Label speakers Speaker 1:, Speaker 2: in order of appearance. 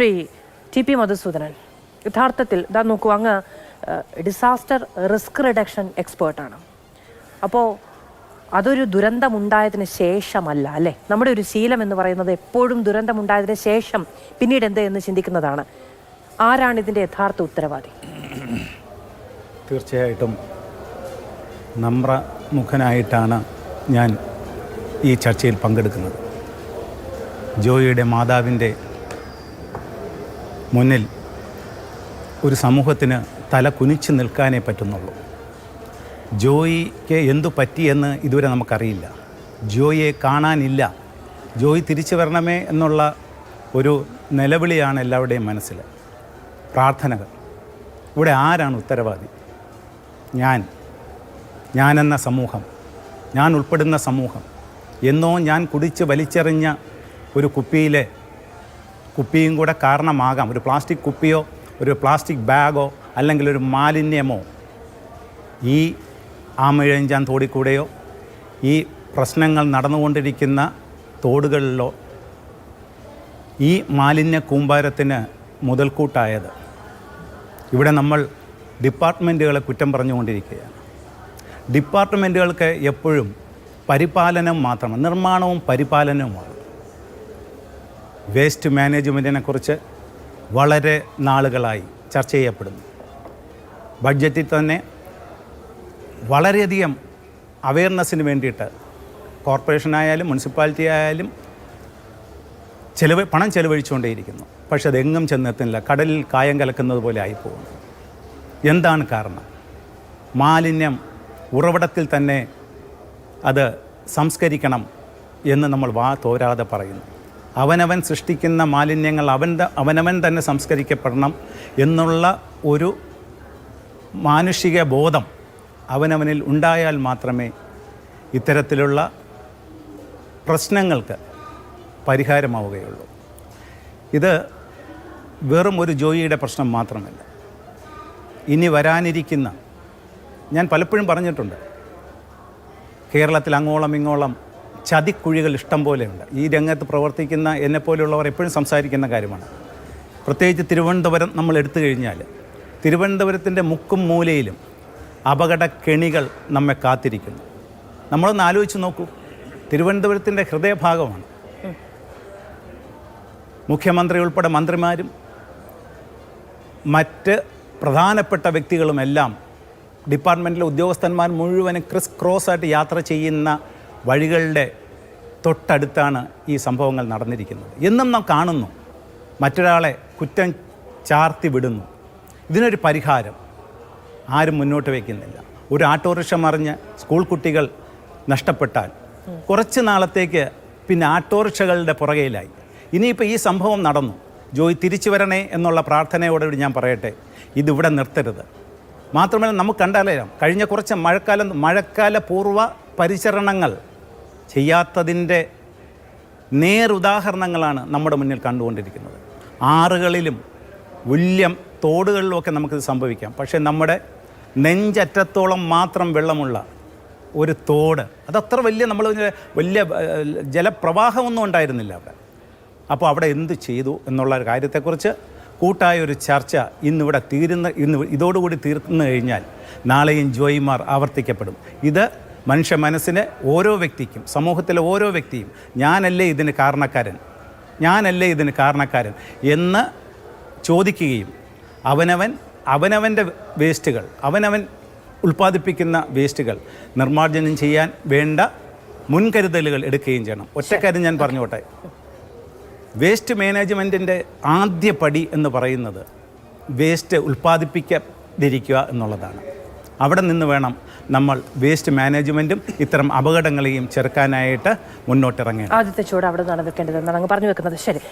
Speaker 1: Shri T P Madhusoodanan, യഥാർത്ഥത്തിൽ ഇതാ നോക്കൂ, അങ്ങ് ഡിസാസ്റ്റർ റിസ്ക് റിഡക്ഷൻ എക്സ്പേർട്ടാണ്. അപ്പോൾ അതൊരു ദുരന്തമുണ്ടായതിന് ശേഷമല്ല അല്ലേ? നമ്മുടെ ഒരു ശീലം എന്ന് പറയുന്നത് എപ്പോഴും ദുരന്തമുണ്ടായതിന് ശേഷം പിന്നീട് എന്ത് എന്ന് ചിന്തിക്കുന്നതാണ്. ആരാണ് ഇതിൻ്റെ യഥാർത്ഥ ഉത്തരവാദി?
Speaker 2: തീർച്ചയായിട്ടും നമ്രമുഖനായിട്ടാണ് ഞാൻ ഈ ചർച്ചയിൽ പങ്കെടുക്കുന്നത്. ജോയിയുടെ മാതാവിൻ്റെ മുന്നിൽ ഒരു സമൂഹത്തിന് തല കുനിച്ച് നിൽക്കാനേ പറ്റുന്നുള്ളൂ. ജോയിക്ക് എന്തു പറ്റിയെന്ന് ഇതുവരെ നമുക്കറിയില്ല. ജോയിയെ കാണാനില്ല. ജോയി തിരിച്ചു വരണമേ എന്നുള്ള ഒരു നിലവിളിയാണ് എല്ലാവരുടെയും മനസ്സിൽ. പ്രാർത്ഥനകൾ. ഇവിടെ ആരാണ് ഉത്തരവാദി? ഞാനെന്ന സമൂഹം, ഞാൻ ഉൾപ്പെടുന്ന സമൂഹം. എന്നോ ഞാൻ കുടിച്ച് വലിച്ചെറിഞ്ഞ ഒരു കുപ്പിയും കൂടെ കാരണമാകാം. ഒരു പ്ലാസ്റ്റിക് കുപ്പിയോ ഒരു പ്ലാസ്റ്റിക് ബാഗോ അല്ലെങ്കിൽ ഒരു മാലിന്യമോ ഈ ആമയിഴഞ്ചാൻ തോടിക്കൂടെയോ ഈ പ്രശ്നങ്ങൾ നടന്നുകൊണ്ടിരിക്കുന്ന തോടുകളിലോ ഈ മാലിന്യ കൂമ്പാരത്തിന് മുതൽക്കൂട്ടായത്. ഇവിടെ നമ്മൾ ഡിപ്പാർട്ട്മെൻറ്റുകളെ കുറ്റം പറഞ്ഞുകൊണ്ടിരിക്കുകയാണ്. ഡിപ്പാർട്ട്മെൻറ്റുകൾക്ക് എപ്പോഴും പരിപാലനം മാത്രമാണ്, നിർമ്മാണവും പരിപാലനവുമാണ്. വേസ്റ്റ് മാനേജ്മെൻറ്റിനെക്കുറിച്ച് വളരെ നാളുകളായി ചർച്ച ചെയ്യപ്പെടുന്നു. ബഡ്ജറ്റിൽ തന്നെ വളരെയധികം അവയർനെസ്സിന് വേണ്ടിയിട്ട് കോർപ്പറേഷനായാലും മുനിസിപ്പാലിറ്റി ആയാലും പണം ചെലവഴിച്ചുകൊണ്ടേയിരിക്കുന്നു. പക്ഷെ അതെങ്ങും ചെന്നെത്തുന്നില്ല. കടലിൽ കായം കലക്കുന്നത് പോലെ ആയിപ്പോകുന്നു. എന്താണ് കാരണം? മാലിന്യം ഉറവിടത്തിൽ തന്നെ അത് സംസ്കരിക്കണം എന്ന് നമ്മൾ തോരാതെ പറയുന്നു. അവനവൻ സൃഷ്ടിക്കുന്ന മാലിന്യങ്ങൾ അവനവൻ തന്നെ സംസ്കരിക്കപ്പെടണം എന്നുള്ള ഒരു മാനുഷിക ബോധം അവനവനിൽ ഉണ്ടായാൽ മാത്രമേ ഇത്തരത്തിലുള്ള പ്രശ്നങ്ങൾക്ക് പരിഹാരമാവുകയുള്ളൂ. ഇത് വെറും ഒരു ജോയിയുടെ പ്രശ്നം മാത്രമല്ല. ഇനി വരാനിരിക്കുന്ന, ഞാൻ പലപ്പോഴും പറഞ്ഞിട്ടുണ്ട്, കേരളത്തിൽ അങ്ങോളം ഇങ്ങോളം ചതിക്കുഴികൾ ഇഷ്ടം പോലെയുണ്ട്. ഈ രംഗത്ത് പ്രവർത്തിക്കുന്ന എന്നെപ്പോലെയുള്ളവർ എപ്പോഴും സംസാരിക്കുന്ന കാര്യമാണ്. പ്രത്യേകിച്ച് തിരുവനന്തപുരം നമ്മൾ എടുത്തു കഴിഞ്ഞാൽ തിരുവനന്തപുരത്തിൻ്റെ മുക്കും മൂലയിലും അപകടക്കെണികൾ നമ്മെ കാത്തിരിക്കുന്നു. നമ്മളൊന്ന് ആലോചിച്ച് നോക്കൂ. തിരുവനന്തപുരത്തിൻ്റെ ഹൃദയഭാഗമാണ്. മുഖ്യമന്ത്രി ഉൾപ്പെടെ മന്ത്രിമാരും മറ്റ് പ്രധാനപ്പെട്ട വ്യക്തികളുമെല്ലാം ഡിപ്പാർട്ട്മെൻറ്റിലെ ഉദ്യോഗസ്ഥന്മാർ മുഴുവനും ക്രോസായിട്ട് യാത്ര ചെയ്യുന്ന വഴികളുടെ തൊട്ടടുത്താണ് ഈ സംഭവങ്ങൾ നടന്നിരിക്കുന്നത്. എന്നും നാം കാണുന്നു. മറ്റൊരാളെ കുറ്റം ചാർത്തി വിടുന്നു. ഇതിനൊരു പരിഹാരം ആരും മുന്നോട്ട് വയ്ക്കുന്നില്ല. ഒരു ഓട്ടോറിക്ഷ മറിഞ്ഞ് സ്കൂൾ കുട്ടികൾ നഷ്ടപ്പെട്ടാൽ കുറച്ച് നാളത്തേക്ക് പിന്നെ ഓട്ടോറിക്ഷകളുടെ പുറകയിലായി. ഇനിയിപ്പോൾ ഈ സംഭവം നടന്നു, ജോയി തിരിച്ചു വരണേ എന്നുള്ള പ്രാർത്ഥനയോടുകൂടി ഞാൻ പറയട്ടെ, ഇതിവിടെ നിർത്തരുത്. മാത്രമല്ല, നമുക്ക് കണ്ടാലേരാം കഴിഞ്ഞ കുറച്ച് മഴക്കാല പൂർവ്വ പരിചരണങ്ങൾ ചെയ്യാത്തതിൻ്റെ നേരുദാഹരണങ്ങളാണ് നമ്മുടെ മുന്നിൽ കണ്ടുകൊണ്ടിരിക്കുന്നത്. ആറുകളിലും വലിയ തോടുകളിലുമൊക്കെ നമുക്കിത് സംഭവിക്കാം. പക്ഷേ നമ്മുടെ നെഞ്ചറ്റത്തോളം മാത്രം വെള്ളമുള്ള ഒരു തോട്, അതത്ര വലിയ ജലപ്രവാഹമൊന്നും ഉണ്ടായിരുന്നില്ല അവിടെ. അപ്പോൾ അവിടെ എന്ത് ചെയ്തു എന്നുള്ള കാര്യത്തെക്കുറിച്ച് കൂട്ടായൊരു ചർച്ച ഇന്നിവിടെ ഇതോടുകൂടി തീർന്നു കഴിഞ്ഞാൽ നാളെയും ജോയിമാർ ആവർത്തിക്കപ്പെടും. ഇത് മനുഷ്യ മനസ്സിന് ഓരോ വ്യക്തിക്കും, സമൂഹത്തിലെ ഓരോ വ്യക്തിയും ഞാനല്ലേ ഇതിന് കാരണക്കാരൻ എന്ന് ചോദിക്കുകയും അവനവൻ്റെ വേസ്റ്റുകൾ, അവനവൻ ഉൽപ്പാദിപ്പിക്കുന്ന വേസ്റ്റുകൾ നിർമ്മാർജ്ജനം ചെയ്യാൻ വേണ്ട മുൻകരുതലുകൾ എടുക്കുകയും ചെയ്യണം. ഒറ്റക്കാര്യം ഞാൻ പറഞ്ഞോട്ടെ, വേസ്റ്റ് മാനേജ്മെൻറ്റിൻ്റെ ആദ്യ പടി എന്ന് പറയുന്നത് വേസ്റ്റ് ഉൽപ്പാദിപ്പിക്കാതിരിക്കുക എന്നുള്ളതാണ്. അവിടെ നിന്ന് വേണം നമ്മൾ വേസ്റ്റ് മാനേജ്മെൻറ്റും ഇത്തരം അപകടങ്ങളെയും ചെറുക്കാനായിട്ട് മുന്നോട്ടിറങ്ങേണ്ടത്.
Speaker 1: ആദ്യത്തെ ചൂട് അവിടെ നിന്നാണ് വെക്കേണ്ടതെന്നാണ് അങ്ങ് പറഞ്ഞു വെക്കുന്നത്. ശരി.